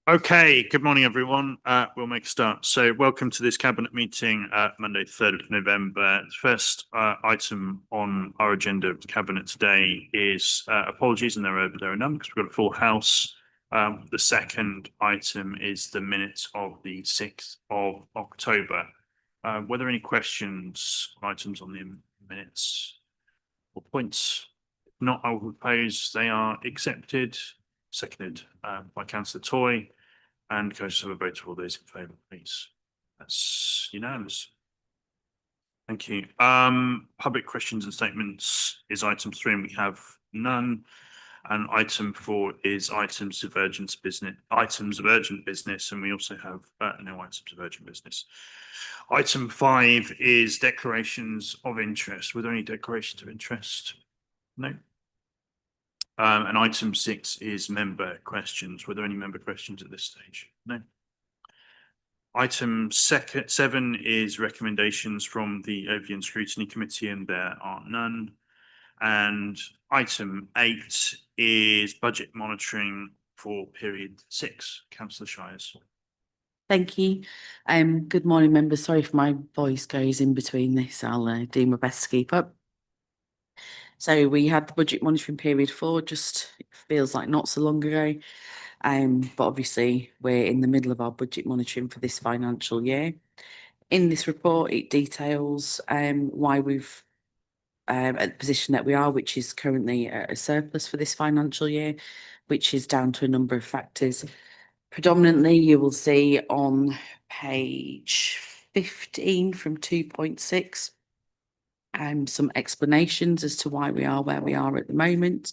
Okay, good morning, everyone. We'll make a start. So welcome to this Cabinet meeting, Monday, 3rd of November. The first item on our agenda of the Cabinet today is apologies, and there are none because we've got a full house. The second item is the minutes of the 6th of October. Were there any questions, items on the minutes or points? If not, I will propose they are accepted, seconded by Councillor Toy. And can I just have a vote for all those in favour, please? That's unanimous. Thank you. Public questions and statements is item 3, and we have none. And item 4 is items of urgent business, and we also have no items of urgent business. Item 5 is declarations of interest. Were there any declarations of interest? No. And item 6 is member questions. Were there any member questions at this stage? No. Item 7 is recommendations from the Overview and Scrutiny Committee, and there are none. And item 8 is budget monitoring for period 6. Councillor Shires. Thank you. Good morning, members. Sorry if my voice goes in between this. I'll do my best to keep up. So we had the budget monitoring period 4, just it feels like not so long ago. But obviously we're in the middle of our budget monitoring for this financial year. In this report, it details why we've at the position that we are, which is currently a surplus for this financial year, which is down to a number of factors. Predominantly, you will see on page 15 from 2.6 some explanations as to why we are where we are at the moment.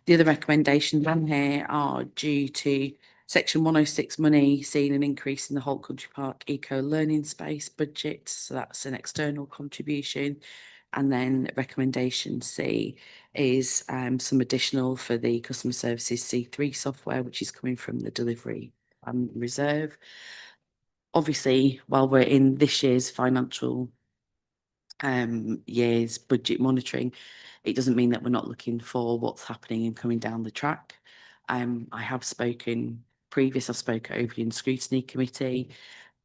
The other recommendations on here are due to Section 106 money seeing an increase in the Holt Country Park Eco Learning Space budget. So that's an external contribution. And then recommendation C is some additional for the customer services C3 software, which is coming from the delivery reserve. Obviously, while we're in this year's financial year's budget monitoring, it doesn't mean that we're not looking for what's happening and coming down the track. I have spoken previous, I spoke at Overview and Scrutiny Committee.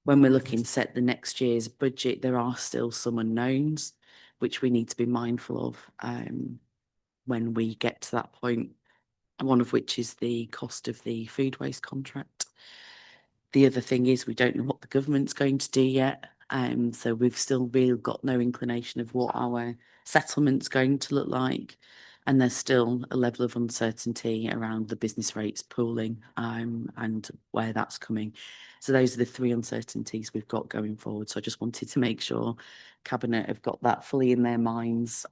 When we're looking to set the next year's budget, there are still some unknowns which we need to be mindful of when we get to that point, one of which is the cost of the food waste contract. The other thing is we don't know what the government's going to do yet. So we've still really got no inclination of what our settlement's going to look like. And there's still a level of uncertainty around the business rates pooling and where that's coming. So those are the 3 uncertainties we've got going forward. So I just wanted to make sure Cabinet have got that fully in their minds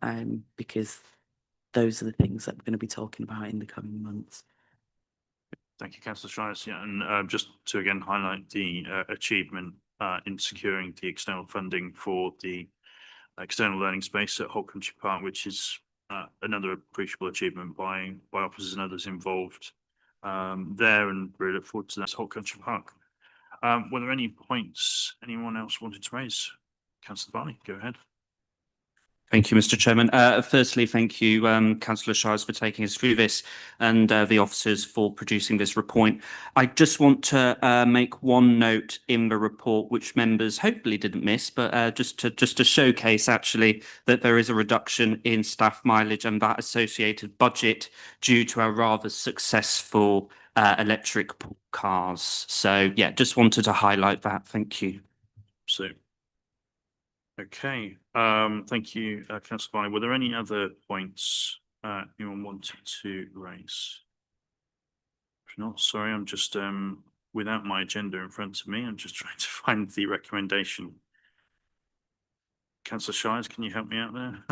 because those are the things that we're going to be talking about in the coming months. Thank you, Councillor Shires. Yeah, and just to again highlight the achievement in securing the external funding for the external learning space at Holt Country Park, which is another appreciable achievement by officers and others involved there, and really look forward to that Holt Country Park. Were there any points anyone else wanted to raise? Councillor Barney, go ahead. Thank you, Mr. Chairman. Firstly, thank you, Councillor Shires, for taking us through this, and the officers for producing this report. I just want to make one note in the report, which members hopefully didn't miss, but just to showcase actually that there is a reduction in staff mileage and that associated budget due to our rather successful electric pool cars. So yeah, just wanted to highlight that. Thank you. So. Okay, thank you, Councillor Barney. Were there any other points anyone wanted to raise? If not, sorry, I'm just without my agenda in front of me, I'm just trying to find the recommendation. Councillor Shires, can you help me out there?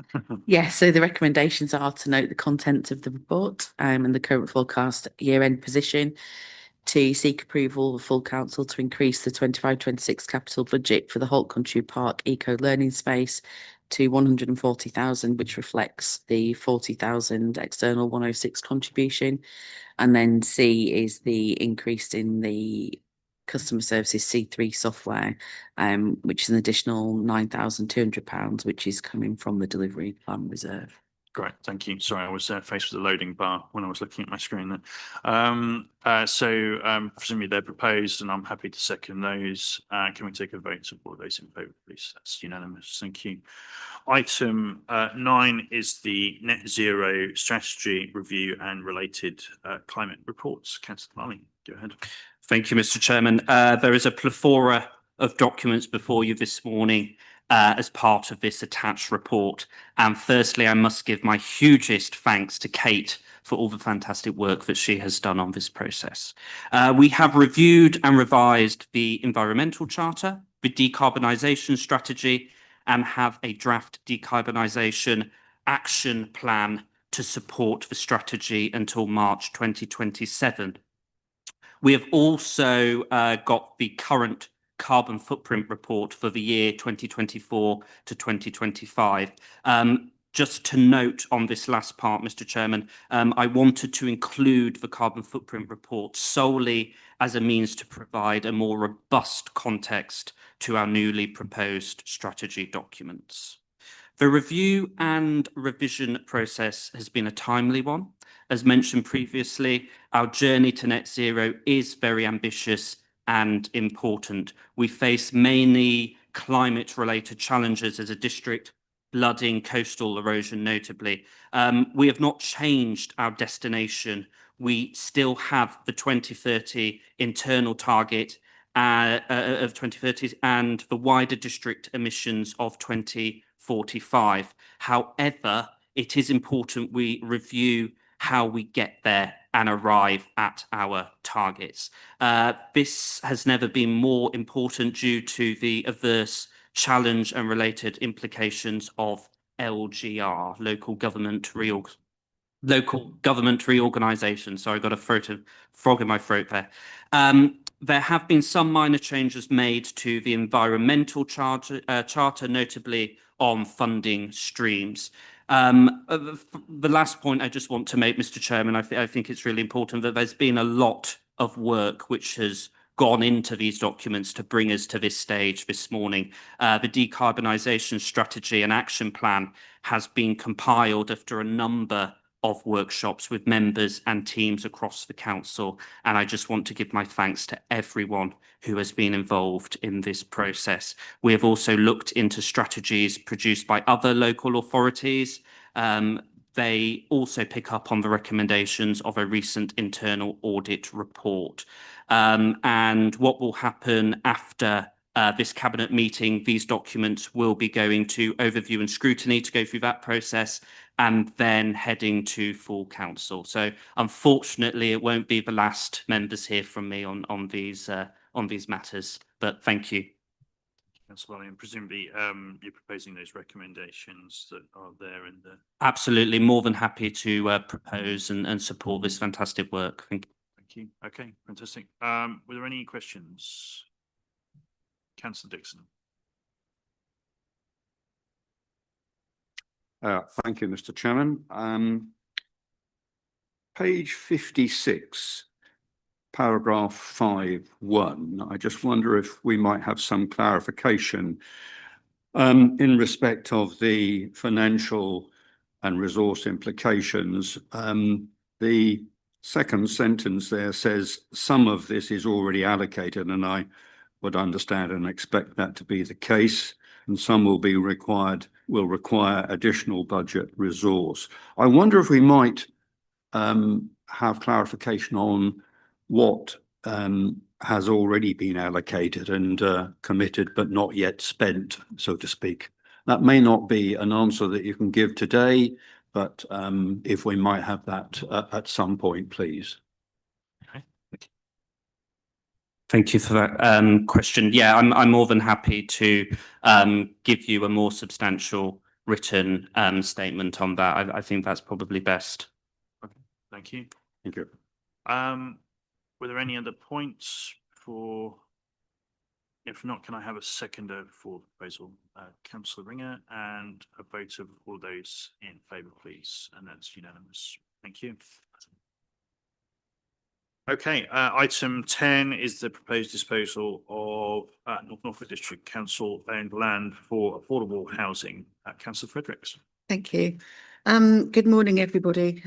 Yes, so the recommendations are to note the content of the report and the current forecast year-end position, to seek approval of full council to increase the 25-26 capital budget for the Holt Country Park Eco Learning Space to 140,000, which reflects the 40,000 external 106 contribution. And then C is the increase in the customer services C3 software, which is an additional £9,200, which is coming from the delivery plan reserve. Great, thank you. Sorry, I was faced with a loading bar when I was looking at my screen there. Presumably they're proposed and I'm happy to second those. Can we take a vote to all those in favour, please? That's unanimous. Thank you. Item 9 is the net zero strategy review and related climate reports. Councillor Marley, go ahead. Thank you, Mr. Chairman. There is a plethora of documents before you this morning as part of this attached report. And firstly, I must give my hugest thanks to Kate for all the fantastic work that she has done on this process. We have reviewed and revised the Environmental Charter, the decarbonisation strategy, and have a draft decarbonisation action plan to support the strategy until March 2027. We have also got the current carbon footprint report for the year 2024 to 2025. Just to note on this last part, Mr. Chairman, I wanted to include the carbon footprint report solely as a means to provide a more robust context to our newly proposed strategy documents. The review and revision process has been a timely one. As mentioned previously, our journey to net zero is very ambitious and important. We face many climate-related challenges as a district, flooding, coastal erosion notably. We have not changed our destination. We still have the 2030 internal target of 2030 and the wider district emissions of 2045. However, it is important we review how we get there and arrive at our targets. This has never been more important due to the adverse challenge and related implications of LGR, local government reorganisation. Sorry, I got a frog in my throat there. There have been some minor changes made to the environmental charter, notably on funding streams. The last point I just want to make, Mr. Chairman, I think it's really important that there's been a lot of work which has gone into these documents to bring us to this stage this morning. The decarbonisation strategy and action plan has been compiled after a number of workshops with members and teams across the council, and I just want to give my thanks to everyone who has been involved in this process. We have also looked into strategies produced by other local authorities. They also pick up on the recommendations of a recent internal audit report. And what will happen after this cabinet meeting, these documents will be going to overview and scrutiny to go through that process and then heading to full council. So unfortunately, it won't be the last members hear from me on these matters, but thank you. Councillor Marley, and presumably you're proposing those recommendations that are there in the... Absolutely, more than happy to propose and support this fantastic work. Thank you. Thank you. Okay, fantastic. Were there any questions? Councillor Dixon. Thank you, Mr. Chairman. Page 56, paragraph 5.1. I just wonder if we might have some clarification in respect of the financial and resource implications. The second sentence there says some of this is already allocated, and I would understand and expect that to be the case, and some will require additional budget resource. I wonder if we might have clarification on what has already been allocated and committed but not yet spent, so to speak. That may not be an answer that you can give today, but if we might have that at some point, please. Thank you for that question. Yeah, I'm more than happy to give you a more substantial written statement on that. I think that's probably best. Okay, thank you. Thank you. Were there any other points for? If not, can I have a seconder for the proposal? Councillor Ringer, and a vote of all those in favour, please. And that's unanimous. Thank you. Okay, item 10 is the proposed disposal of North Norfolk District Council owned land for affordable housing. Councillor Fredericks. Thank you. Good morning, everybody.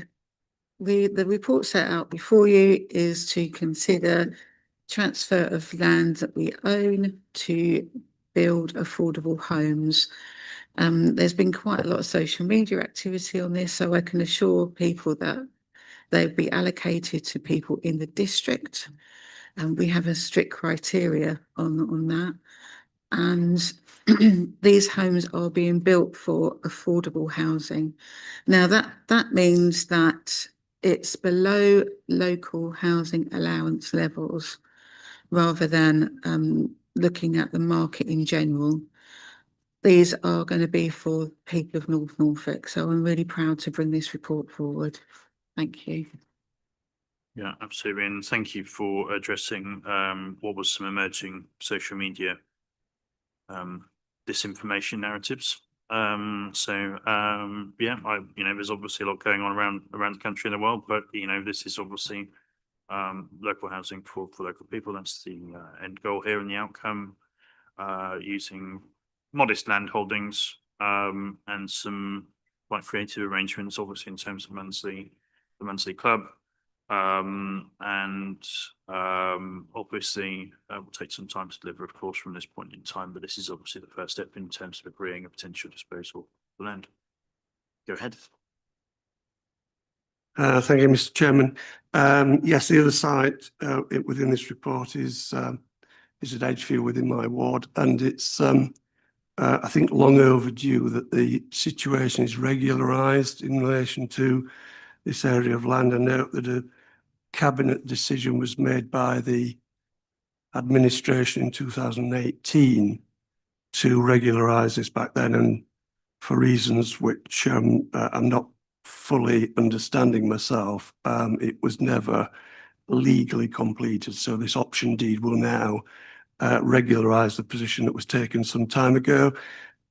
The report set out before you is to consider transfer of land that we own to build affordable homes. There's been quite a lot of social media activity on this, so I can assure people that they'll be allocated to people in the district. And we have a strict criteria on that. And these homes are being built for affordable housing. Now that means that it's below local housing allowance levels rather than looking at the market in general. These are going to be for people of North Norfolk, so I'm really proud to bring this report forward. Thank you. Yeah, absolutely. And thank you for addressing what was some emerging social media disinformation narratives. Yeah, there's obviously a lot going on around the country and the world, but this is obviously local housing for local people. That's the end goal here, and the outcome using modest land holdings and some quite creative arrangements, obviously in terms of the monthly club. Obviously will take some time to deliver, of course, from this point in time, but this is obviously the first step in terms of agreeing a potential disposal of the land. Go ahead. Thank you, Mr. Chairman. Yes, the other site within this report is at Edgefield within my ward, and it's I think long overdue that the situation is regularised in relation to this area of land. I note that a cabinet decision was made by the administration in 2018 to regularise this back then, and for reasons which I'm not fully understanding myself, it was never legally completed. So this option deed will now regularise the position that was taken some time ago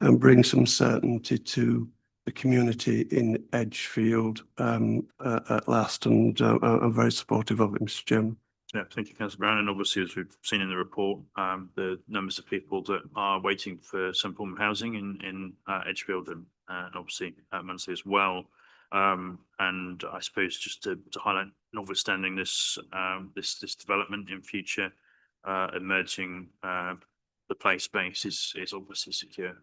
and bring some certainty to the community in Edgefield at last, and I'm very supportive of it, Mr. Chairman. Yeah, thank you, Councillor Brown. And obviously, as we've seen in the report, the numbers of people that are waiting for some form of housing in Edgefield and obviously Munster as well. And I suppose just to highlight, notwithstanding this this development in future, emerging the play space is obviously secure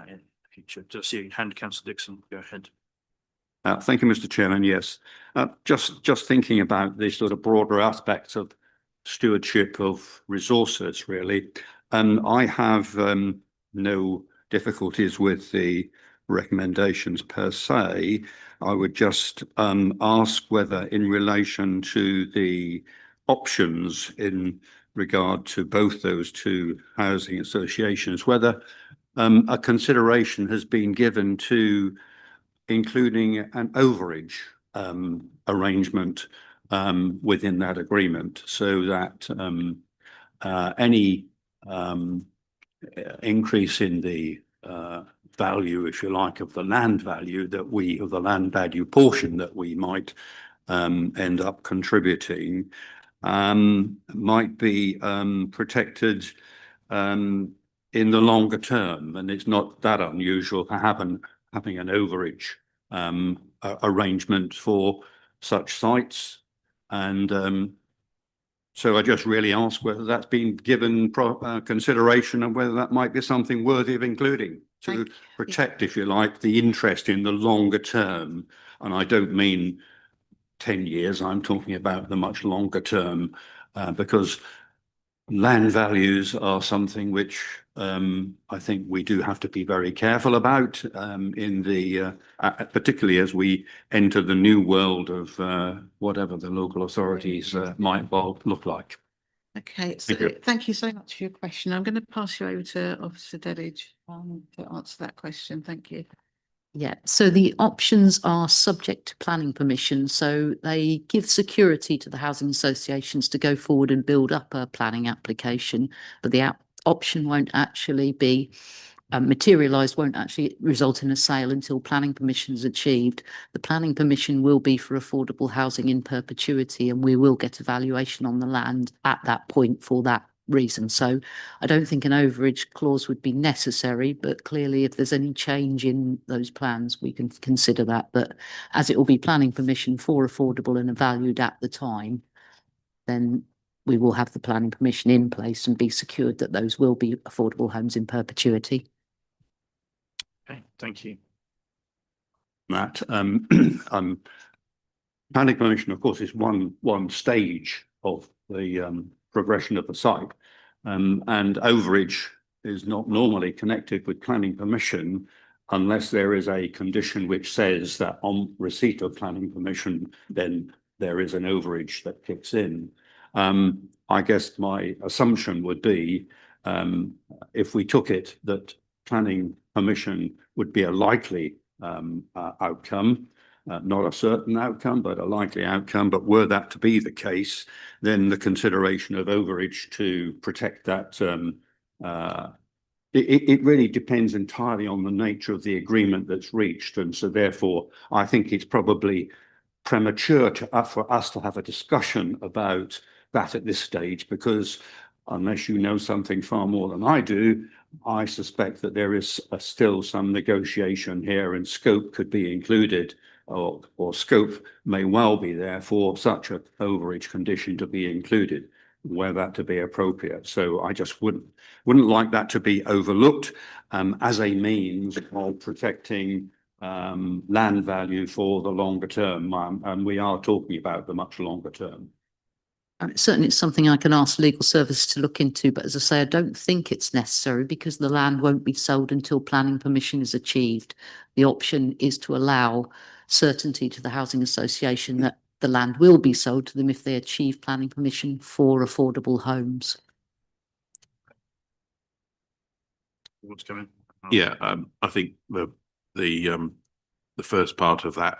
in the future. Just see your hand, Councillor Dixon. Go ahead. Thank you, Mr. Chairman. Yes, just thinking about the sort of broader aspects of stewardship of resources, really. I have no difficulties with the recommendations per se. I would just ask whether, in relation to the options in regard to both those two housing associations, whether a consideration has been given to including an overage arrangement within that agreement, so that any increase in the value, if you like, of the land value of the land value portion that we might end up contributing might be protected in the longer term. And it's not that unusual to having an overage arrangement for such sites. And so I just really ask whether that's been given consideration, and whether that might be something worthy of including to protect, if you like, the interest in the longer term. And I don't mean 10 years, I'm talking about the much longer term, because land values are something which I think we do have to be very careful about in the particularly as we enter the new world of whatever the local authorities might well look like. Okay, so thank you so much for your question. I'm going to pass you over to Officer Deddage to answer that question. Thank you. Yeah, so the options are subject to planning permission, so they give security to the housing associations to go forward and build up a planning application, but the option won't actually be materialised, won't actually result in a sale until planning permission is achieved. The planning permission will be for affordable housing in perpetuity, and we will get a valuation on the land at that point for that reason. So I don't think an overage clause would be necessary, but clearly if there's any change in those plans, we can consider that. But as it will be planning permission for affordable and valued at the time, then we will have the planning permission in place and be secured that those will be affordable homes in perpetuity. Okay, thank you. Matt, planning permission, of course, is one stage of the progression of the site, and overage is not normally connected with planning permission unless there is a condition which says that on receipt of planning permission, then there is an overage that kicks in. I guess my assumption would be, if we took it that planning permission would be a likely outcome, not a certain outcome, but a likely outcome. But were that to be the case, then the consideration of overage to protect that, it really depends entirely on the nature of the agreement that's reached. And so therefore, I think it's probably premature for us to have a discussion about that at this stage, because unless you know something far more than I do, I suspect that there is still some negotiation here, and scope could be included, or scope may well be there for such an overage condition to be included, were that to be appropriate. So I just wouldn't like that to be overlooked as a means of protecting land value for the longer term, and we are talking about the much longer term. Certainly it's something I can ask legal service to look into, but as I say, I don't think it's necessary because the land won't be sold until planning permission is achieved. The option is to allow certainty to the housing association that the land will be sold to them if they achieve planning permission for affordable homes. What's coming? Yeah, I think the first part of that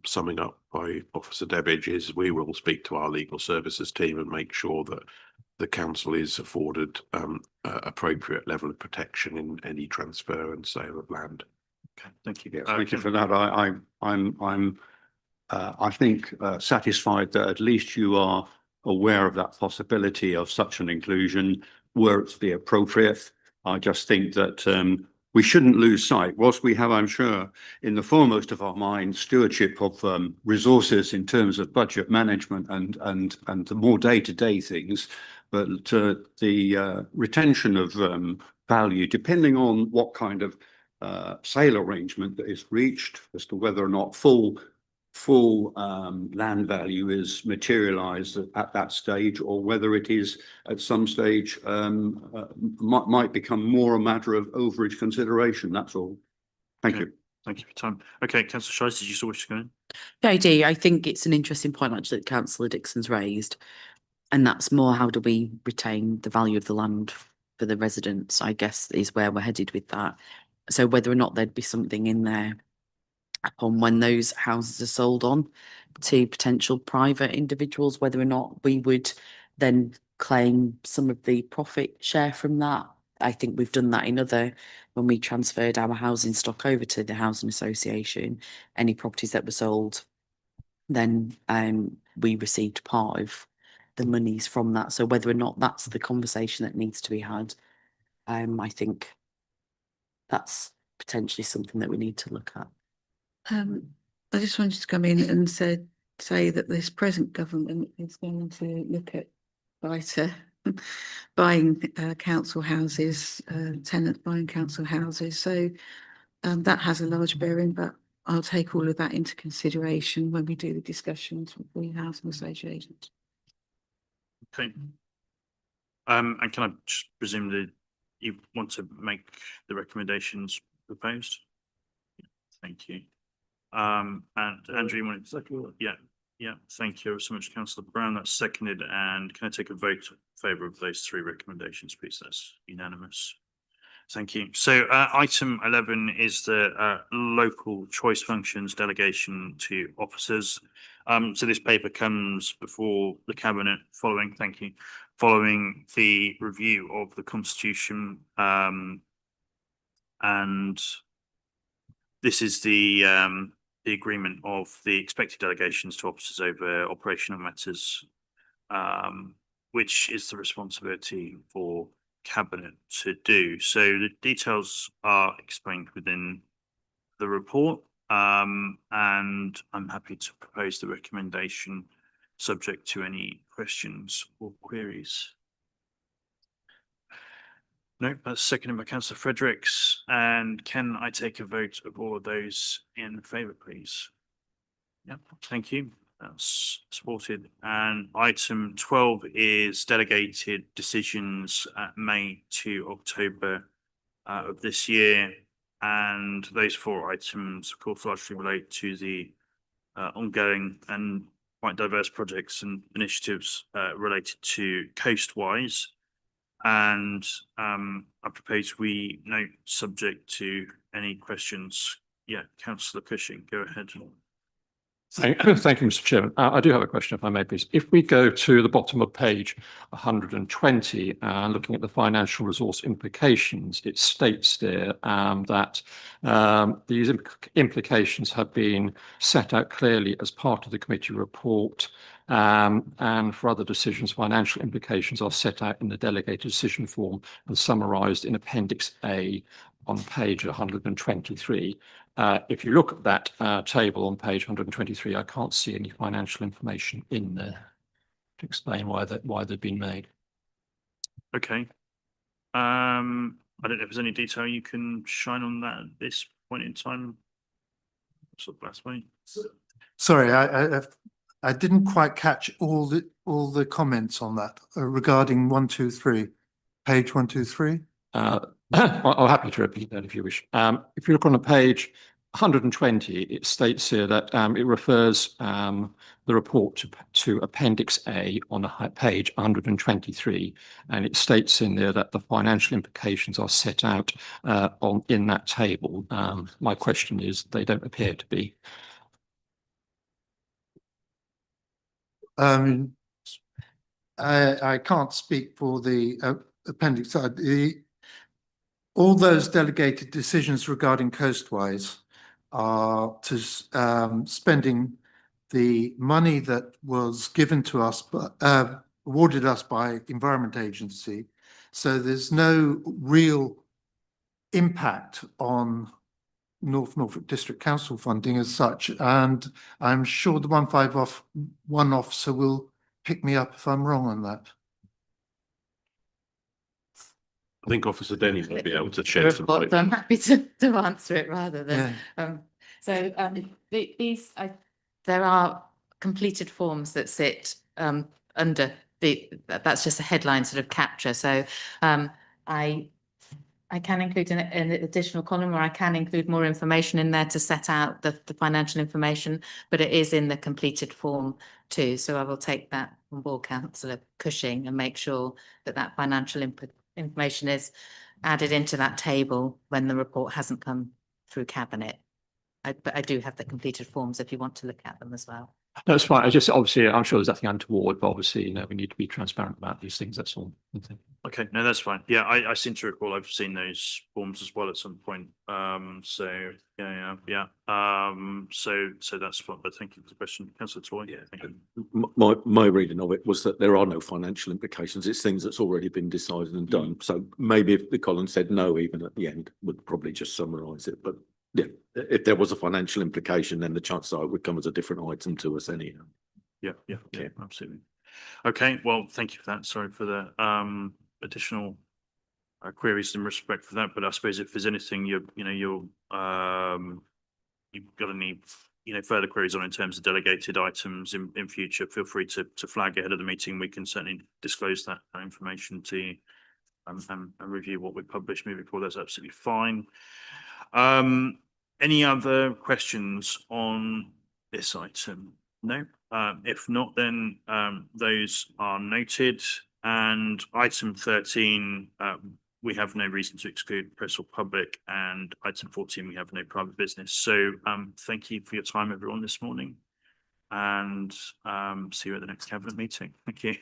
summing up by Officer Debbage is we will speak to our legal services team and make sure that the council is afforded appropriate level of protection in any transfer and sale of land. Okay, thank you. Yeah, thank you for that. I'm I think satisfied that at least you are aware of that possibility of such an inclusion were it to be appropriate. I just think that we shouldn't lose sight, whilst we have, I'm sure, in the foremost of our minds, stewardship of resources in terms of budget management and the more day-to-day things, but the retention of value, depending on what kind of sale arrangement that is reached as to whether or not full land value is materialized at that stage, or whether it is at some stage might become more a matter of overage consideration. That's all. Thank you. Thank you for your time. Okay, Councillor Shives, did you still wish to go in? Yeah, I do. I think it's an interesting point actually that Councillor Dixon's raised, and that's more how do we retain the value of the land for the residents, I guess, is where we're headed with that. So whether or not there'd be something in there upon when those houses are sold on to potential private individuals, whether or not we would then claim some of the profit share from that. I think we've done that in when we transferred our housing stock over to the housing association, any properties that were sold, then we received part of the monies from that. So whether or not that's the conversation that needs to be had, I think that's potentially something that we need to look at. I just wanted to come in and say that this present government is going to look at buying council houses, tenants buying council houses. So that has a large bearing, but I'll take all of that into consideration when we do the discussions with the housing associations. Okay. And can I just presume that you want to make the recommendations proposed? Thank you. And Andrew, you want to? Yeah. Thank you so much, Councillor Brown. That's seconded. And can I take a vote in favour of those three recommendations, please? That's unanimous. Thank you. So item 11 is the local choice functions delegation to officers. So this paper comes before the Cabinet following the review of the Constitution, and this is the agreement of the expected delegations to officers over operational matters which is the responsibility for Cabinet to do. So the details are explained within the report, and I'm happy to propose the recommendation subject to any questions or queries. No, that's seconded by Councillor Fredericks. And can I take a vote of all of those in favour, please? Yeah, thank you. That's supported. And item 12 is delegated decisions at May to October of this year. And those 4 items, of course, largely relate to the ongoing and quite diverse projects and initiatives related to Coastwise. And I propose we note subject to any questions. Yeah, Councillor Cushing, go ahead. Thank you, Mr. Chairman. I do have a question, if I may, please. If we go to the bottom of page 120 and looking at the financial resource implications, it states there that these implications have been set out clearly as part of the committee report, and for other decisions, financial implications are set out in the delegated decision form and summarised in Appendix A on page 123. If you look at that table on page 123, I can't see any financial information in there to explain why they've been made. Okay. I don't know if there's any detail you can shine on that at this point in time. Sort of last point. Sorry, I didn't quite catch all the comments on that regarding 123, page 123. I'm happy to repeat that if you wish. If you look on the page 120, it states here that it refers the report to Appendix A on page 123, and it states in there that the financial implications are set out in that table. My question is, they don't appear to be. I can't speak for the appendix. All those delegated decisions regarding Coastwise are to spending the money that was given to us, awarded us by Environment Agency. So there's no real impact on North Norfolk District Council funding as such. And I'm sure the 151 officer will pick me up if I'm wrong on that. I think Officer Denny might be able to shed some light. I'm happy to answer it rather than. These there are completed forms that sit under that's just a headline sort of capture. So I can include an additional column, or I can include more information in there to set out the financial information, but it is in the completed form too. So I will take that on board, Councillor Cushing, and make sure that financial information is added into that table when the report hasn't come through Cabinet. But I do have the completed forms if you want to look at them as well. No, it's fine. I just, obviously, I'm sure there's nothing untoward, but obviously, we need to be transparent about these things. That's all. Okay, no, that's fine. Yeah, I seem to recall I've seen those forms as well at some point. So so that's fine. But thank you for the question, Councillor Toy. Yeah, thank you. My reading of it was that there are no financial implications. It's things that's already been decided and done. So maybe if the Colin said no, even at the end, would probably just summarise it. But yeah, if there was a financial implication, then the chances are it would come as a different item to us anyhow. Yeah, absolutely. Okay, well, thank you for that. Sorry for the additional queries in respect for that. But I suppose if there's anything you've got any further queries on in terms of delegated items in future, feel free to flag ahead of the meeting. We can certainly disclose that information to you and review what we publish moving forward. That's absolutely fine. Any other questions on this item? No. If not, then those are noted. And item 13, we have no reason to exclude press or public. And item 14, we have no private business. So thank you for your time, everyone, this morning. And see you at the next Cabinet meeting. Thank you.